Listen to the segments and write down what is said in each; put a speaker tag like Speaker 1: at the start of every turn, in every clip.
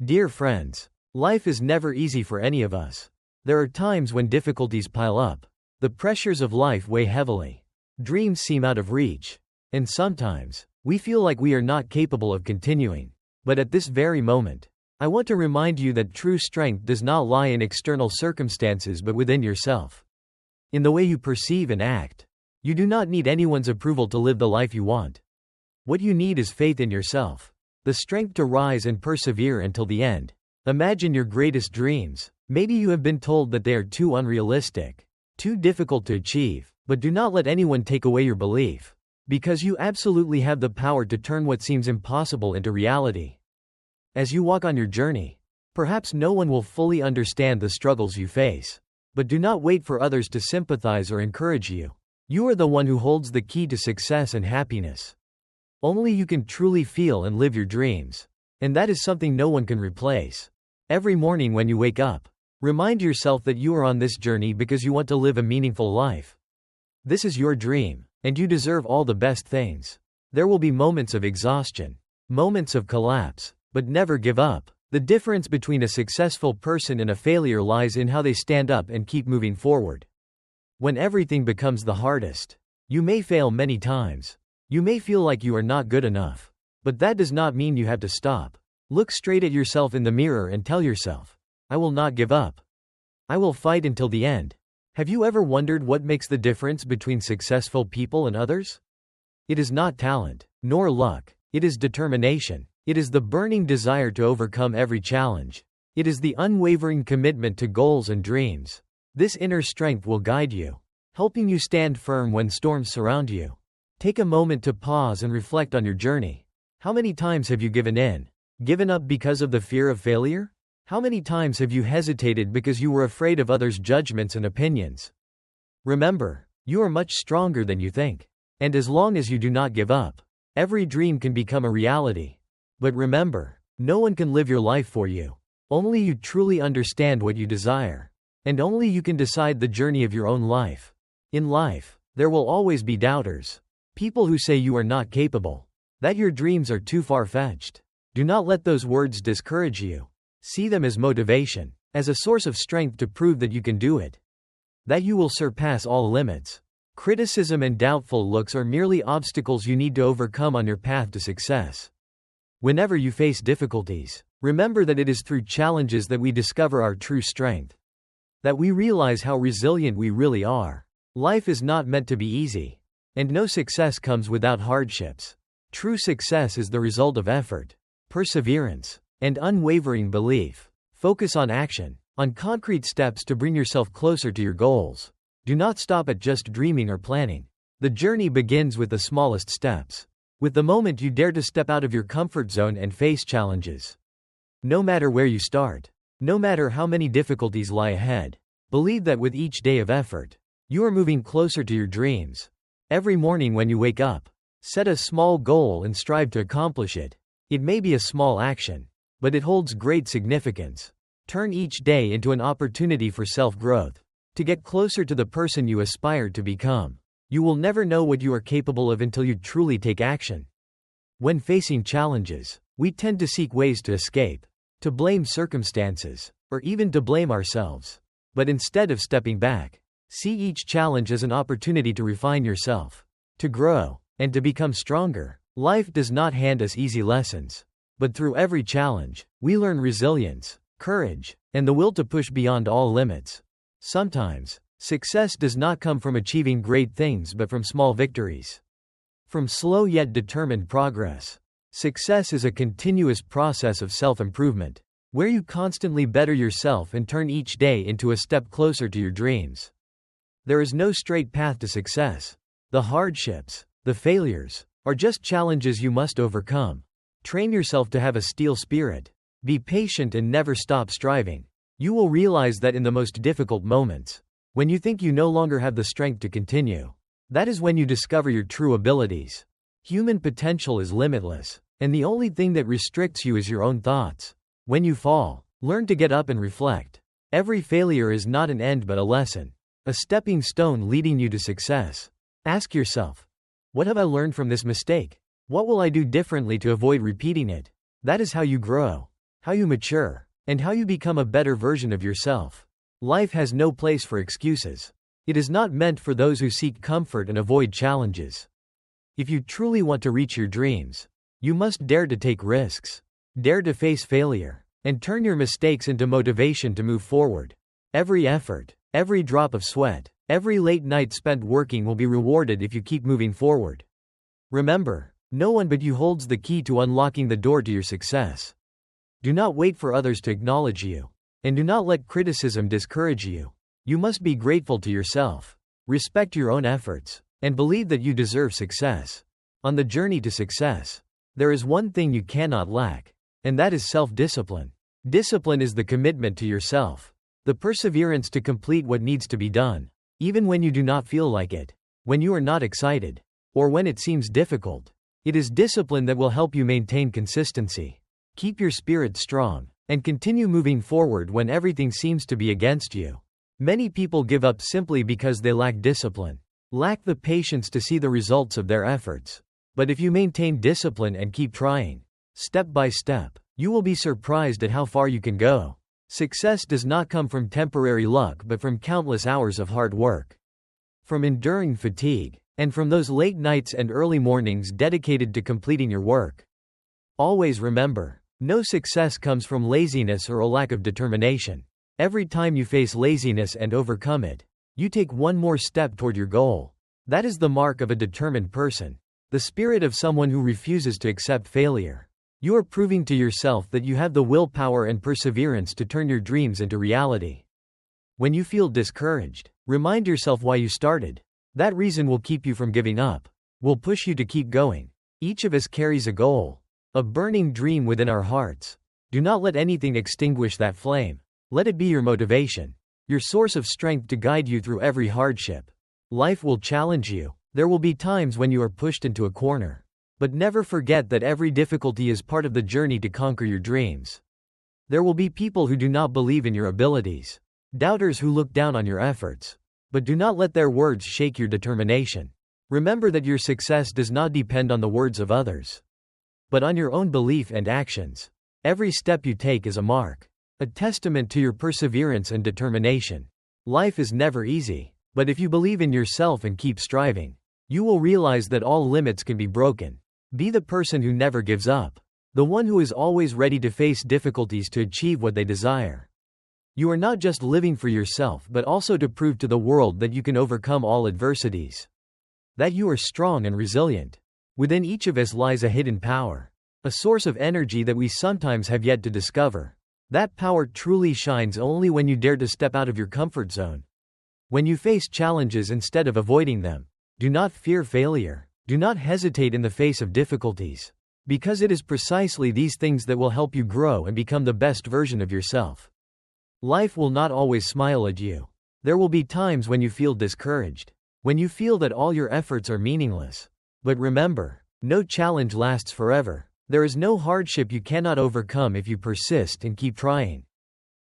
Speaker 1: Dear friends, life is never easy for any of us. There are times when difficulties pile up. The pressures of life weigh heavily. Dreams seem out of reach. And sometimes, we feel like we are not capable of continuing. But at this very moment, I want to remind you that true strength does not lie in external circumstances but within yourself. In the way you perceive and act. You do not need anyone's approval to live the life you want. What you need is faith in yourself. The strength to rise and persevere until the end. Imagine your greatest dreams. Maybe you have been told that they are too unrealistic, too difficult to achieve, but do not let anyone take away your belief. Because you absolutely have the power to turn what seems impossible into reality. As you walk on your journey, perhaps no one will fully understand the struggles you face. But do not wait for others to sympathize or encourage you. You are the one who holds the key to success and happiness. Only you can truly feel and live your dreams. And that is something no one can replace. Every morning when you wake up, remind yourself that you are on this journey because you want to live a meaningful life. This is your dream, and you deserve all the best things. There will be moments of exhaustion, moments of collapse, but never give up. The difference between a successful person and a failure lies in how they stand up and keep moving forward. When everything becomes the hardest, you may fail many times. You may feel like you are not good enough. But that does not mean you have to stop. Look straight at yourself in the mirror and tell yourself, I will not give up. I will fight until the end. Have you ever wondered what makes the difference between successful people and others? It is not talent, nor luck. It is determination. It is the burning desire to overcome every challenge. It is the unwavering commitment to goals and dreams. This inner strength will guide you, helping you stand firm when storms surround you. Take a moment to pause and reflect on your journey. How many times have you given in? Given up because of the fear of failure? How many times have you hesitated because you were afraid of others' judgments and opinions? Remember, you are much stronger than you think. And as long as you do not give up, every dream can become a reality. But remember, no one can live your life for you. Only you truly understand what you desire. And only you can decide the journey of your own life. In life, there will always be doubters. People who say you are not capable. That your dreams are too far-fetched. Do not let those words discourage you. See them as motivation, as a source of strength to prove that you can do it. That you will surpass all limits. Criticism and doubtful looks are merely obstacles you need to overcome on your path to success. Whenever you face difficulties, remember that it is through challenges that we discover our true strength. That we realize how resilient we really are. Life is not meant to be easy. And no success comes without hardships. True success is the result of effort, perseverance, and unwavering belief. Focus on action, on concrete steps to bring yourself closer to your goals. Do not stop at just dreaming or planning. The journey begins with the smallest steps. With the moment you dare to step out of your comfort zone and face challenges. No matter where you start, no matter how many difficulties lie ahead, believe that with each day of effort, you are moving closer to your dreams. Every morning when you wake up, set a small goal and strive to accomplish it. It may be a small action, but it holds great significance. Turn each day into an opportunity for self-growth, to get closer to the person you aspire to become. You will never know what you are capable of until you truly take action. When facing challenges, we tend to seek ways to escape, to blame circumstances, or even to blame ourselves. But instead of stepping back, see each challenge as an opportunity to refine yourself, to grow, and to become stronger. Life does not hand us easy lessons. But through every challenge, we learn resilience, courage, and the will to push beyond all limits. Sometimes, success does not come from achieving great things but from small victories. From slow yet determined progress. Success is a continuous process of self-improvement, where you constantly better yourself and turn each day into a step closer to your dreams. There is no straight path to success. The hardships, the failures, are just challenges you must overcome. Train yourself to have a steel spirit. Be patient and never stop striving. You will realize that in the most difficult moments, when you think you no longer have the strength to continue, that is when you discover your true abilities. Human potential is limitless, and the only thing that restricts you is your own thoughts. When you fall, learn to get up and reflect. Every failure is not an end but a lesson, a stepping stone leading you to success. Ask yourself, what have I learned from this mistake? What will I do differently to avoid repeating it? That is how you grow. how you mature, and how you become a better version of yourself. Life has no place for excuses. It is not meant for those who seek comfort and avoid challenges. If you truly want to reach your dreams, you must dare to take risks, dare to face failure, and turn your mistakes into motivation to move forward. Every effort, every drop of sweat, every late night spent working will be rewarded if you keep moving forward. Remember, no one but you holds the key to unlocking the door to your success. Do not wait for others to acknowledge you, and do not let criticism discourage you. You must be grateful to yourself, respect your own efforts, and believe that you deserve success. On the journey to success, there is one thing you cannot lack, and that is self-discipline. Discipline is the commitment to yourself, the perseverance to complete what needs to be done, even when you do not feel like it, when you are not excited, or when it seems difficult. It is discipline that will help you maintain consistency, keep your spirit strong, and continue moving forward when everything seems to be against you. Many people give up simply because they lack discipline, lack the patience to see the results of their efforts. But if you maintain discipline and keep trying, step by step, you will be surprised at how far you can go. Success does not come from temporary luck but from countless hours of hard work, from enduring fatigue, and from those late nights and early mornings dedicated to completing your work. Always remember, no success comes from laziness or a lack of determination. Every time you face laziness and overcome it, you take one more step toward your goal. That is the mark of a determined person, the spirit of someone who refuses to accept failure. You are proving to yourself that you have the willpower and perseverance to turn your dreams into reality. When you feel discouraged, remind yourself why you started. That reason will keep you from giving up, will push you to keep going. Each of us carries a goal, a burning dream within our hearts. Do not let anything extinguish that flame. Let it be your motivation, your source of strength to guide you through every hardship. Life will challenge you. There will be times when you are pushed into a corner. But never forget that every difficulty is part of the journey to conquer your dreams. There will be people who do not believe in your abilities, doubters who look down on your efforts. But do not let their words shake your determination. Remember that your success does not depend on the words of others, but on your own belief and actions. Every step you take is a mark, a testament to your perseverance and determination. Life is never easy, but if you believe in yourself and keep striving, you will realize that all limits can be broken. Be the person who never gives up, the one who is always ready to face difficulties to achieve what they desire. You are not just living for yourself but also to prove to the world that you can overcome all adversities, that you are strong and resilient. Within each of us lies a hidden power, a source of energy that we sometimes have yet to discover. That power truly shines only when you dare to step out of your comfort zone. When you face challenges instead of avoiding them, do not fear failure. Do not hesitate in the face of difficulties, because it is precisely these things that will help you grow and become the best version of yourself. Life will not always smile at you. There will be times when you feel discouraged, when you feel that all your efforts are meaningless. But remember, no challenge lasts forever. There is no hardship you cannot overcome if you persist and keep trying.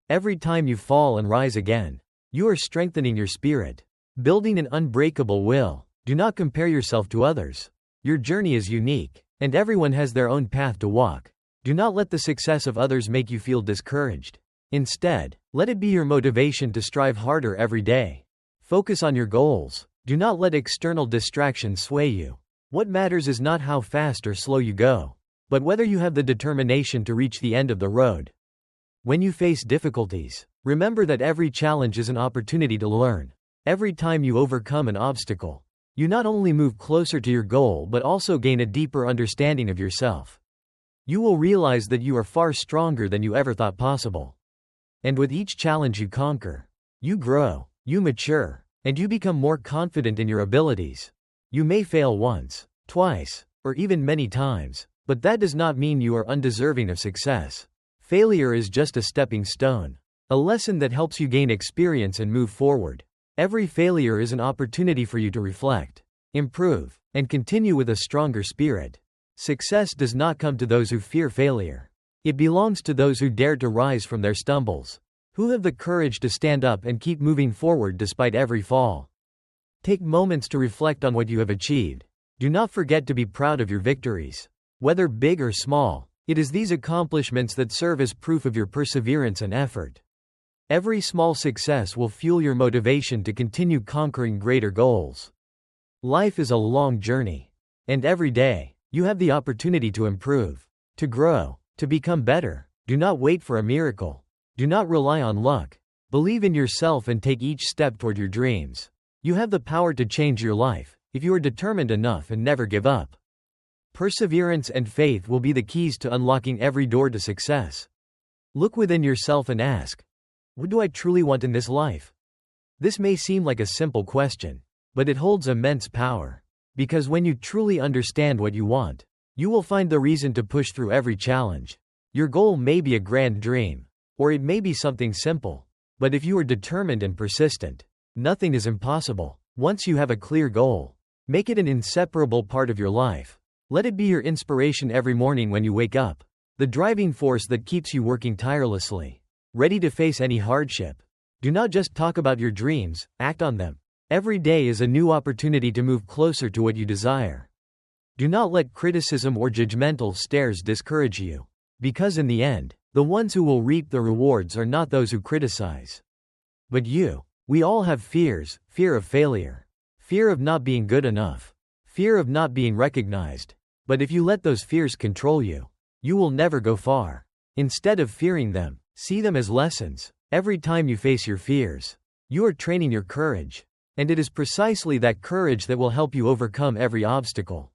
Speaker 1: Every time you fall and rise again, you are strengthening your spirit, building an unbreakable will. Do not compare yourself to others. Your journey is unique, and everyone has their own path to walk. Do not let the success of others make you feel discouraged. Instead, let it be your motivation to strive harder every day. Focus on your goals. Do not let external distractions sway you. What matters is not how fast or slow you go, but whether you have the determination to reach the end of the road. When you face difficulties, remember that every challenge is an opportunity to learn. Every time you overcome an obstacle, you not only move closer to your goal but also gain a deeper understanding of yourself. You will realize that you are far stronger than you ever thought possible. And with each challenge you conquer, you grow, you mature, and you become more confident in your abilities. You may fail once, twice, or even many times, but that does not mean you are undeserving of success. Failure is just a stepping stone, a lesson that helps you gain experience and move forward. Every failure is an opportunity for you to reflect, improve, and continue with a stronger spirit. Success does not come to those who fear failure. It belongs to those who dare to rise from their stumbles, who have the courage to stand up and keep moving forward despite every fall. Take moments to reflect on what you have achieved. Do not forget to be proud of your victories. Whether big or small, It is these accomplishments that serve as proof of your perseverance and effort. Every small success will fuel your motivation to continue conquering greater goals. Life is a long journey. And every day, you have the opportunity to improve, to grow, to become better. Do not wait for a miracle. Do not rely on luck. Believe in yourself and take each step toward your dreams. You have the power to change your life, if you are determined enough and never give up. Perseverance and faith will be the keys to unlocking every door to success. Look within yourself and ask, what do I truly want in this life? This may seem like a simple question, but it holds immense power. Because when you truly understand what you want, you will find the reason to push through every challenge. Your goal may be a grand dream, or it may be something simple. But if you are determined and persistent, nothing is impossible. Once you have a clear goal, make it an inseparable part of your life. Let it be your inspiration every morning when you wake up, the driving force that keeps you working tirelessly, ready to face any hardship. Do not just talk about your dreams, act on them. Every day is a new opportunity to move closer to what you desire. Do not let criticism or judgmental stares discourage you, because in the end, the ones who will reap the rewards are not those who criticize, but you. We all have fears: fear of failure, fear of not being good enough, fear of not being recognized. But if you let those fears control you, you will never go far. Instead of fearing them, see them as lessons. Every time you face your fears, you are training your courage, and it is precisely that courage that will help you overcome every obstacle.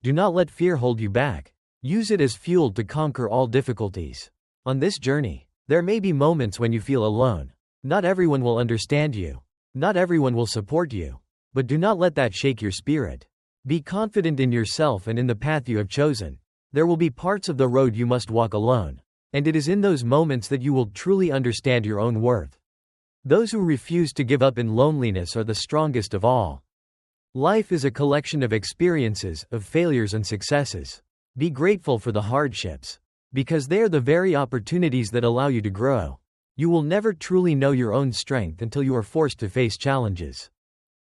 Speaker 1: Do not let fear hold you back. Use it as fuel to conquer all difficulties. On this journey, there may be moments when you feel alone. Not everyone will understand you. Not everyone will support you. But do not let that shake your spirit. Be confident in yourself and in the path you have chosen. There will be parts of the road you must walk alone. And it is in those moments that you will truly understand your own worth. Those who refuse to give up in loneliness are the strongest of all. Life is a collection of experiences, of failures and successes. Be grateful for the hardships, because they are the very opportunities that allow you to grow. You will never truly know your own strength until you are forced to face challenges.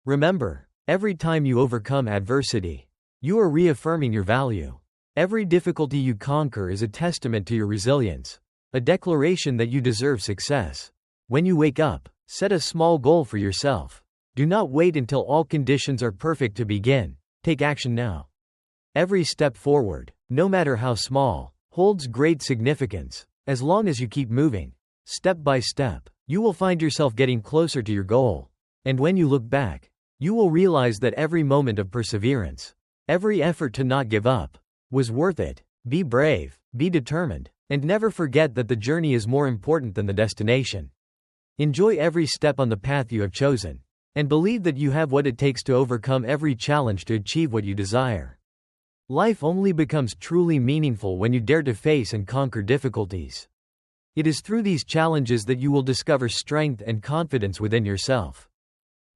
Speaker 1: Remember, every time you overcome adversity, you are reaffirming your value. Every difficulty you conquer is a testament to your resilience, a declaration that you deserve success. When you wake up, set a small goal for yourself. Do not wait until all conditions are perfect to begin. Take action now. Every step forward, no matter how small, holds great significance. As long as you keep moving, step by step, you will find yourself getting closer to your goal. And when you look back, you will realize that every moment of perseverance, every effort to not give up, was worth it. Be brave, be determined, and never forget that the journey is more important than the destination. Enjoy every step on the path you have chosen, and believe that you have what it takes to overcome every challenge to achieve what you desire. Life only becomes truly meaningful when you dare to face and conquer difficulties. It is through these challenges that you will discover strength and confidence within yourself.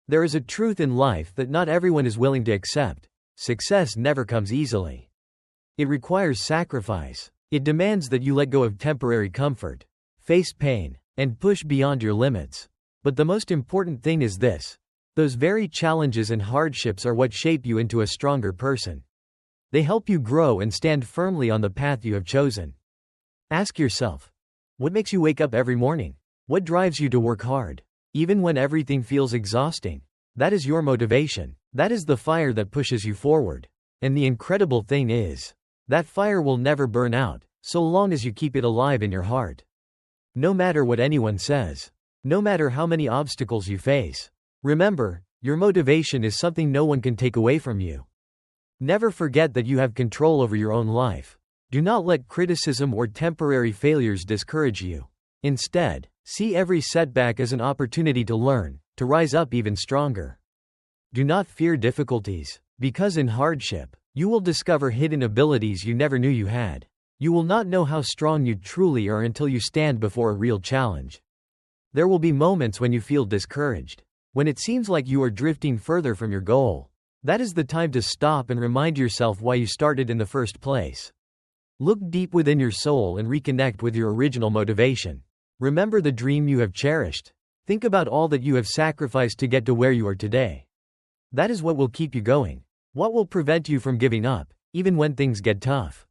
Speaker 1: There is a truth in life that not everyone is willing to accept. Success never comes easily. It requires sacrifice. It demands that you let go of temporary comfort, face pain, and push beyond your limits. But the most important thing is this: those very challenges and hardships are what shape you into a stronger person. They help you grow and stand firmly on the path you have chosen. Ask yourself, what makes you wake up every morning? What drives you to work hard, even when everything feels exhausting? That is your motivation. That is the fire that pushes you forward. And the incredible thing is, that fire will never burn out, so long as you keep it alive in your heart. No matter what anyone says, no matter how many obstacles you face, remember, your motivation is something no one can take away from you. Never forget that you have control over your own life. Do not let criticism or temporary failures discourage you. Instead, see every setback as an opportunity to learn, to rise up even stronger. Do not fear difficulties, because in hardship, you will discover hidden abilities you never knew you had. You will not know how strong you truly are until you stand before a real challenge. There will be moments when you feel discouraged, when it seems like you are drifting further from your goal. That is the time to stop and remind yourself why you started in the first place. Look deep within your soul and reconnect with your original motivation. Remember the dream you have cherished. Think about all that you have sacrificed to get to where you are today. That is what will keep you going. What will prevent you from giving up, even when things get tough?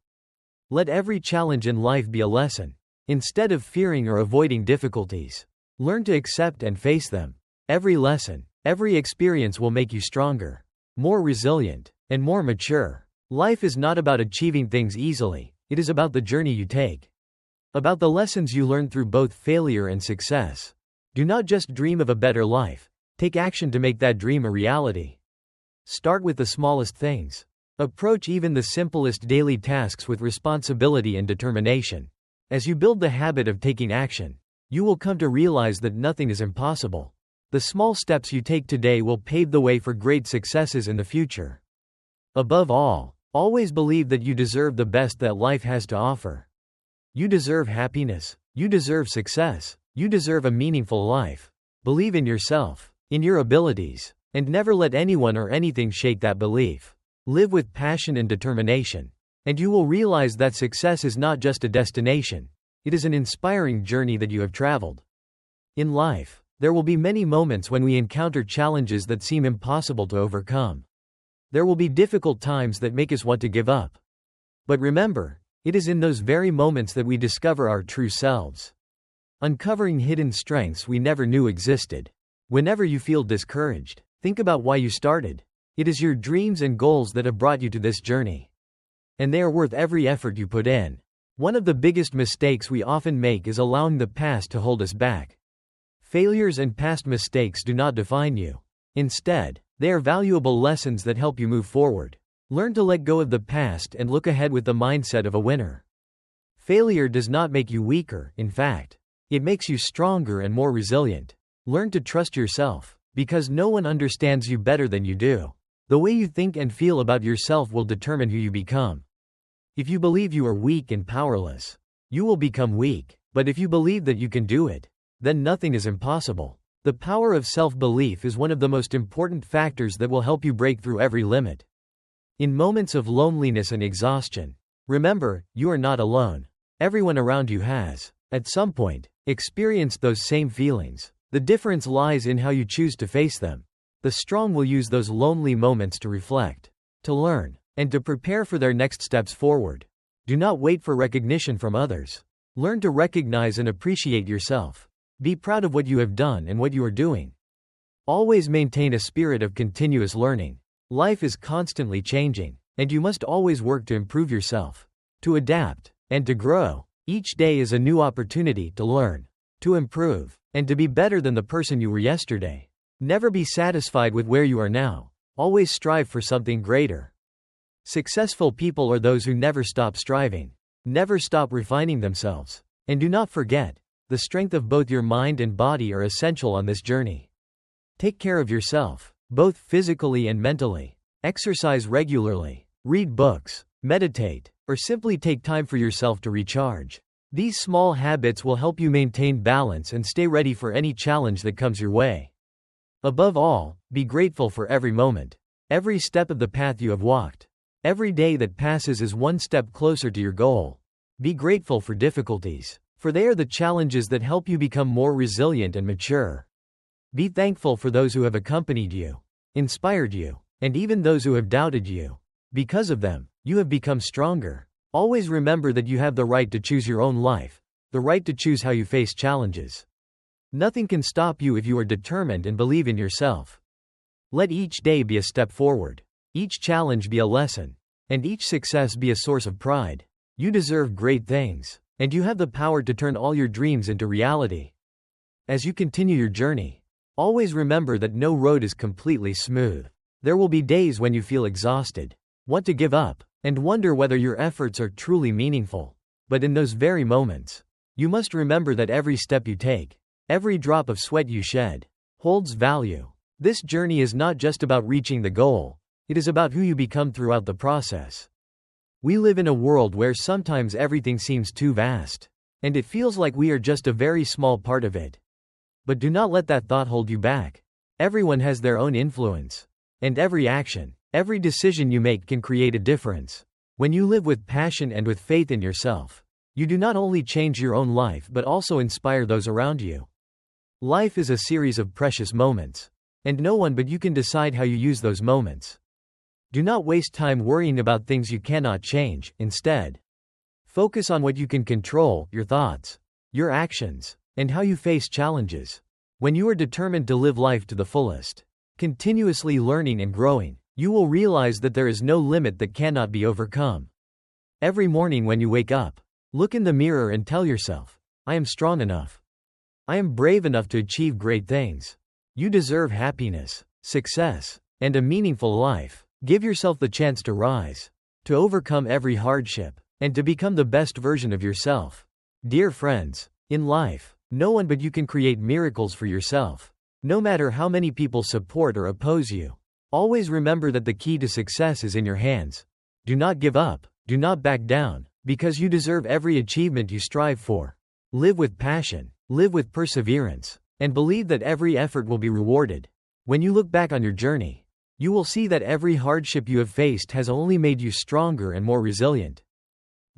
Speaker 1: Let every challenge in life be a lesson. Instead of fearing or avoiding difficulties, learn to accept and face them. Every lesson, every experience will make you stronger, more resilient, and more mature. Life is not about achieving things easily, it is about the journey you take. About the lessons you learn through both failure and success. Do not just dream of a better life, take action to make that dream a reality. Start with the smallest things. Approach even the simplest daily tasks with responsibility and determination. As you build the habit of taking action, you will come to realize that nothing is impossible. The small steps you take today will pave the way for great successes in the future. Above all, always believe that you deserve the best that life has to offer. You deserve happiness. You deserve success. You deserve a meaningful life. Believe in yourself, in your abilities, and never let anyone or anything shake that belief. Live with passion and determination, and you will realize that success is not just a destination, it is an inspiring journey that you have traveled. In life, there will be many moments when we encounter challenges that seem impossible to overcome. There will be difficult times that make us want to give up. But remember, it is in those very moments that we discover our true selves, uncovering hidden strengths we never knew existed. Whenever you feel discouraged, think about why you started. It is your dreams and goals that have brought you to this journey, and they are worth every effort you put in. One of the biggest mistakes we often make is allowing the past to hold us back. Failures and past mistakes do not define you. Instead, they are valuable lessons that help you move forward. Learn to let go of the past and look ahead with the mindset of a winner. Failure does not make you weaker, in fact, it makes you stronger and more resilient. Learn to trust yourself, because no one understands you better than you do. The way you think and feel about yourself will determine who you become. If you believe you are weak and powerless, you will become weak. But if you believe that you can do it, then nothing is impossible. The power of self-belief is one of the most important factors that will help you break through every limit. In moments of loneliness and exhaustion, remember, you are not alone. Everyone around you has, at some point, experienced those same feelings. The difference lies in how you choose to face them. The strong will use those lonely moments to reflect, to learn, and to prepare for their next steps forward. Do not wait for recognition from others. Learn to recognize and appreciate yourself. Be proud of what you have done and what you are doing. Always maintain a spirit of continuous learning. Life is constantly changing, and you must always work to improve yourself, to adapt, and to grow. Each day is a new opportunity to learn, to improve, and to be better than the person you were yesterday. Never be satisfied with where you are now. Always strive for something greater. Successful people are those who never stop striving, never stop refining themselves. And do not forget, the strength of both your mind and body are essential on this journey. Take care of yourself, both physically and mentally. Exercise regularly, read books, meditate, or simply take time for yourself to recharge. These small habits will help you maintain balance and stay ready for any challenge that comes your way. Above all, be grateful for every moment, every step of the path you have walked. Every day that passes is one step closer to your goal. Be grateful for difficulties, for they are the challenges that help you become more resilient and mature. Be thankful for those who have accompanied you, inspired you, and even those who have doubted you. Because of them, you have become stronger. Always remember that you have the right to choose your own life, the right to choose how you face challenges. Nothing can stop you if you are determined and believe in yourself. Let each day be a step forward, each challenge be a lesson, and each success be a source of pride. You deserve great things, and you have the power to turn all your dreams into reality. As you continue your journey, always remember that no road is completely smooth. There will be days when you feel exhausted, want to give up, and wonder whether your efforts are truly meaningful. But in those very moments, you must remember that every step you take, every drop of sweat you shed, holds value. This journey is not just about reaching the goal, it is about who you become throughout the process. We live in a world where sometimes everything seems too vast, and it feels like we are just a very small part of it. But do not let that thought hold you back. Everyone has their own influence, and every action, every decision you make can create a difference. When you live with passion and with faith in yourself, you do not only change your own life but also inspire those around you. Life is a series of precious moments, and no one but you can decide how you use those moments. Do not waste time worrying about things you cannot change. Instead, Focus on what you can control, your thoughts, your actions, and how you face challenges. When you are determined to live life to the fullest, continuously learning and growing, you will realize that there is no limit that cannot be overcome. Every morning when you wake up, look in the mirror and tell yourself, I am strong enough. I am brave enough to achieve great things. You deserve happiness, success, and a meaningful life. Give yourself the chance to rise, to overcome every hardship, and to become the best version of yourself. Dear friends, in life, no one but you can create miracles for yourself. No matter how many people support or oppose you, always remember that the key to success is in your hands. Do not give up, do not back down, because you deserve every achievement you strive for. Live with passion, live with perseverance, and believe that every effort will be rewarded. When you look back on your journey, you will see that every hardship you have faced has only made you stronger and more resilient.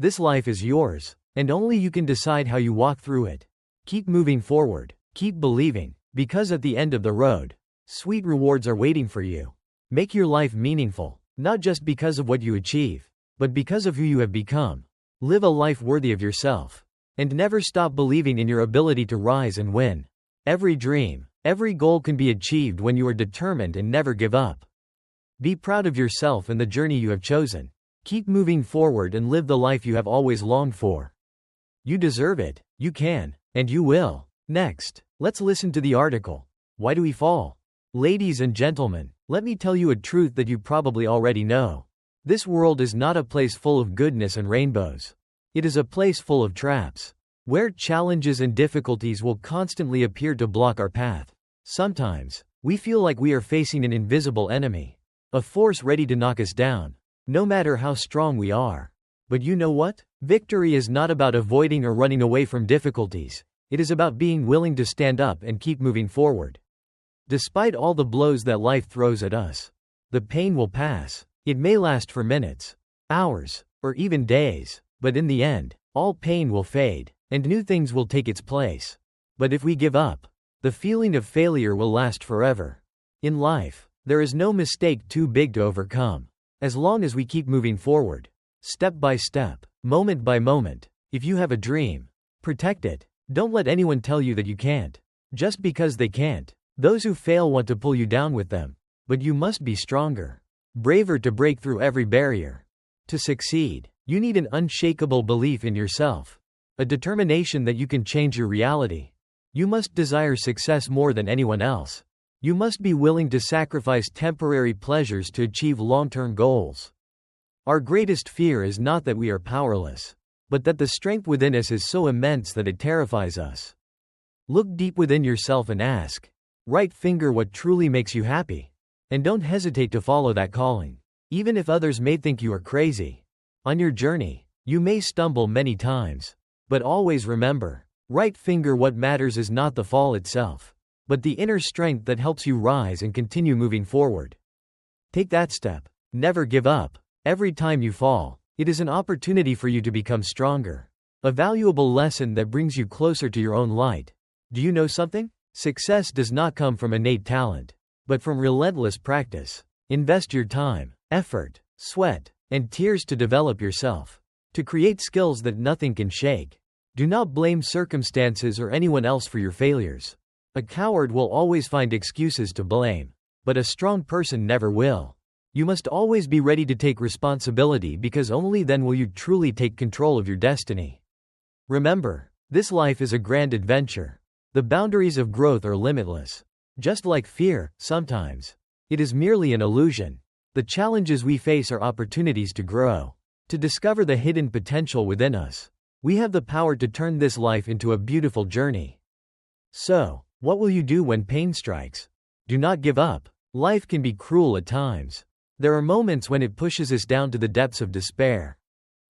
Speaker 1: This life is yours, and only you can decide how you walk through it. Keep moving forward, keep believing, because at the end of the road, sweet rewards are waiting for you. Make your life meaningful, not just because of what you achieve, but because of who you have become. Live a life worthy of yourself, and never stop believing in your ability to rise and win. Every dream, every goal can be achieved when you are determined and never give up. Be proud of yourself and the journey you have chosen. Keep moving forward and live the life you have always longed for. You deserve it, you can, and you will. Next, let's listen to the article, Why Do We Fall? Ladies and gentlemen, let me tell you a truth that you probably already know. This world is not a place full of goodness and rainbows. It is a place full of traps, where challenges and difficulties will constantly appear to block our path. Sometimes, we feel like we are facing an invisible enemy, a force ready to knock us down, no matter how strong we are. But you know what? Victory is not about avoiding or running away from difficulties. It is about being willing to stand up and keep moving forward. Despite all the blows that life throws at us, the pain will pass. It may last for minutes, hours, or even days, but in the end, all pain will fade, and new things will take its place. But if we give up, the feeling of failure will last forever. In life, there is no mistake too big to overcome. As long as we keep moving forward, step by step, moment by moment. If you have a dream, protect it. Don't let anyone tell you that you can't, just because they can't. Those who fail want to pull you down with them, but you must be stronger, braver to break through every barrier. To succeed, you need an unshakable belief in yourself, a determination that you can change your reality. You must desire success more than anyone else. You must be willing to sacrifice temporary pleasures to achieve long-term goals. Our greatest fear is not that we are powerless, but that the strength within us is so immense that it terrifies us. Look deep within yourself and ask, right finger what truly makes you happy. And don't hesitate to follow that calling, even if others may think you are crazy. On your journey, you may stumble many times, but always remember, right finger what matters is not the fall itself, but the inner strength that helps you rise and continue moving forward. Take that step. Never give up. Every time you fall, it is an opportunity for you to become stronger. A valuable lesson that brings you closer to your own light. Do you know something? Success does not come from innate talent, but from relentless practice. Invest your time, effort, sweat, and tears to develop yourself, to create skills that nothing can shake. Do not blame circumstances or anyone else for your failures. A coward will always find excuses to blame, but a strong person never will. You must always be ready to take responsibility, because only then will you truly take control of your destiny. Remember, this life is a grand adventure. The boundaries of growth are limitless. Just like fear, sometimes, it is merely an illusion. The challenges we face are opportunities to grow, to discover the hidden potential within us. We have the power to turn this life into a beautiful journey. So, what will you do when pain strikes? Do not give up. Life can be cruel at times. There are moments when it pushes us down to the depths of despair,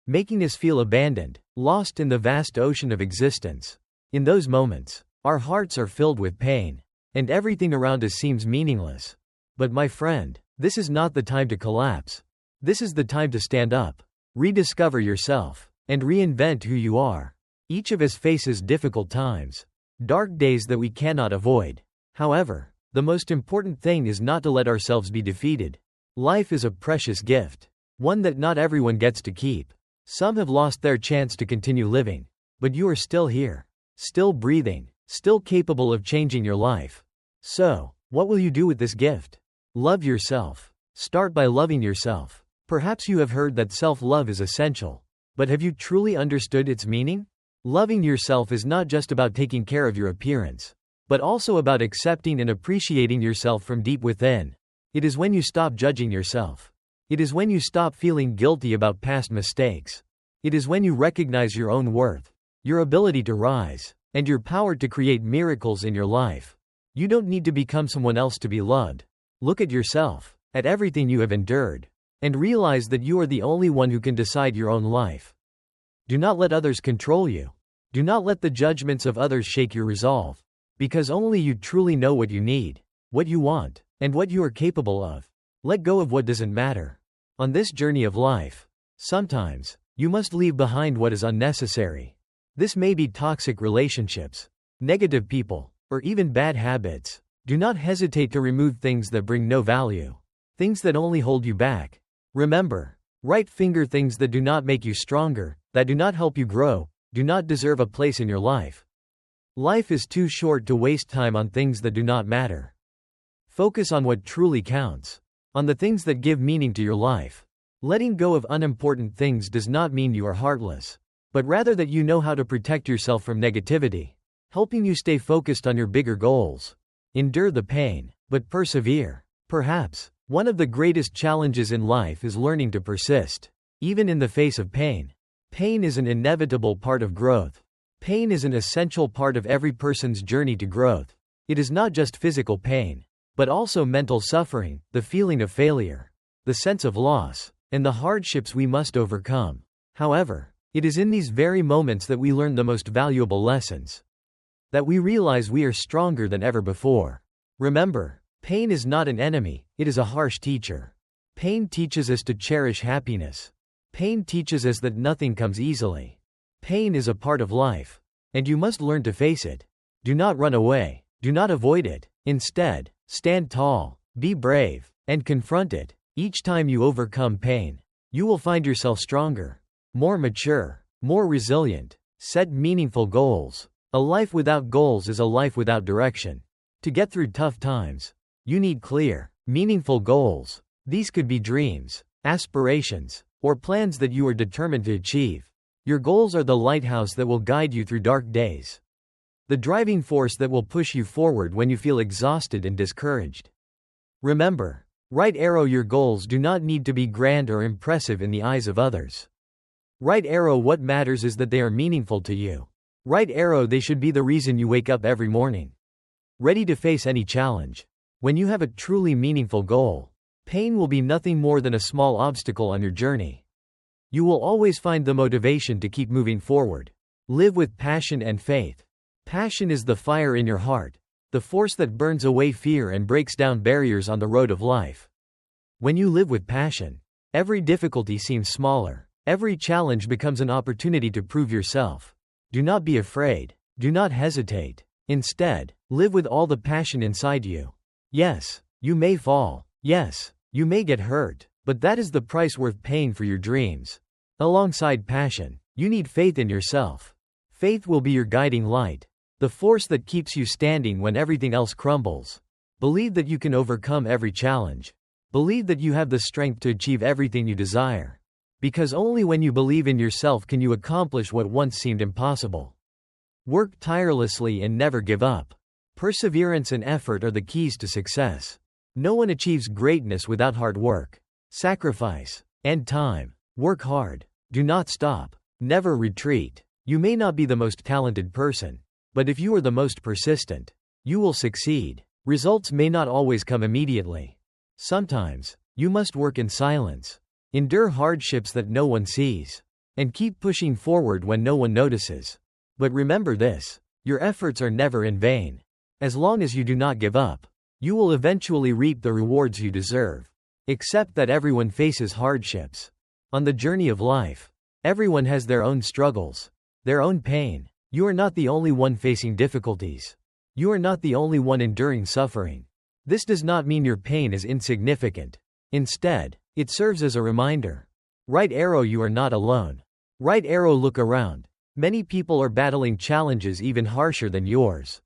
Speaker 1: making us feel abandoned, lost in the vast ocean of existence. In those moments, our hearts are filled with pain, and everything around us seems meaningless. But my friend, this is not the time to collapse. This is the time to stand up, rediscover yourself, and reinvent who you are. Each of us faces difficult times, dark days that we cannot avoid. However, the most important thing is not to let ourselves be defeated. Life is a precious gift, one that not everyone gets to keep. Some have lost their chance to continue living. But you are still here. Still breathing. Still capable of changing your life. So, what will you do with this gift? Love yourself. Start by loving yourself. Perhaps you have heard that self-love is essential. But have you truly understood its meaning? Loving yourself is not just about taking care of your appearance, but also about accepting and appreciating yourself from deep within. It is when you stop judging yourself. It is when you stop feeling guilty about past mistakes. It is when you recognize your own worth, your ability to rise, and your power to create miracles in your life. You don't need to become someone else to be loved. Look at yourself, at everything you have endured, and realize that you are the only one who can decide your own life. Do not let others control you. Do not let the judgments of others shake your resolve, because only you truly know what you need, what you want, and what you are capable of. Let go of what doesn't matter. On this journey of life, sometimes, you must leave behind what is unnecessary. This may be toxic relationships, negative people, or even bad habits. Do not hesitate to remove things that bring no value, things that only hold you back. Remember, right-finger things that do not make you stronger, that do not help you grow, do not deserve a place in your life. Life is too short to waste time on things that do not matter. Focus on what truly counts, on the things that give meaning to your life. Letting go of unimportant things does not mean you are heartless, but rather that you know how to protect yourself from negativity, helping you stay focused on your bigger goals. Endure the pain, but persevere. Perhaps, one of the greatest challenges in life is learning to persist, even in the face of pain. Pain is an inevitable part of growth. Pain is an essential part of every person's journey to growth. It is not just physical pain, but also mental suffering, the feeling of failure, the sense of loss, and the hardships we must overcome. However, it is in these very moments that we learn the most valuable lessons, that we realize we are stronger than ever before. Remember, pain is not an enemy, it is a harsh teacher. Pain teaches us to cherish happiness. Pain teaches us that nothing comes easily. Pain is a part of life, and you must learn to face it. Do not run away. Do not avoid it. Instead, stand tall, be brave, and confront it. Each time you overcome pain, you will find yourself stronger, more mature, more resilient. Set meaningful goals. A life without goals is a life without direction. To get through tough times, you need clear, meaningful goals. These could be dreams, aspirations, or plans that you are determined to achieve. Your goals are the lighthouse that will guide you through dark days, the driving force that will push you forward when you feel exhausted and discouraged. Remember, right arrow, your goals do not need to be grand or impressive in the eyes of others. Right arrow, what matters is that they are meaningful to you. Right arrow, they should be the reason you wake up every morning, ready to face any challenge. When you have a truly meaningful goal, pain will be nothing more than a small obstacle on your journey. You will always find the motivation to keep moving forward. Live with passion and faith. Passion is the fire in your heart, the force that burns away fear and breaks down barriers on the road of life. When you live with passion, every difficulty seems smaller. Every challenge becomes an opportunity to prove yourself. Do not be afraid. Do not hesitate. Instead, live with all the passion inside you. Yes, you may fall. Yes, you may get hurt, but that is the price worth paying for your dreams. Alongside passion, you need faith in yourself. Faith will be your guiding light, the force that keeps you standing when everything else crumbles. Believe that you can overcome every challenge. Believe that you have the strength to achieve everything you desire. Because only when you believe in yourself can you accomplish what once seemed impossible. Work tirelessly and never give up. Perseverance and effort are the keys to success. No one achieves greatness without hard work, sacrifice, and time. Work hard. Do not stop. Never retreat. You may not be the most talented person, but if you are the most persistent, you will succeed. Results may not always come immediately. Sometimes, you must work in silence, endure hardships that no one sees, and keep pushing forward when no one notices. But remember this, your efforts are never in vain. As long as you do not give up, you will eventually reap the rewards you deserve. Accept that everyone faces hardships. On the journey of life, everyone has their own struggles, their own pain. You are not the only one facing difficulties. You are not the only one enduring suffering. This does not mean your pain is insignificant. Instead, it serves as a reminder. Right arrow, you are not alone. Right arrow, look around. Many people are battling challenges even harsher than yours.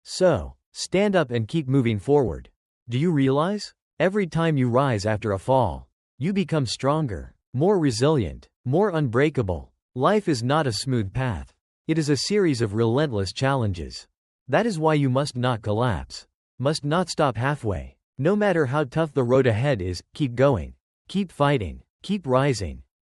Speaker 1: So, stand up and keep moving forward. Do you realize? Every time you rise after a fall, you become stronger, more resilient, more unbreakable. Life is not a smooth path. It is a series of relentless challenges. That is why you must not collapse. Must not stop halfway. No matter how tough the road ahead is, keep going. Keep fighting. Keep rising.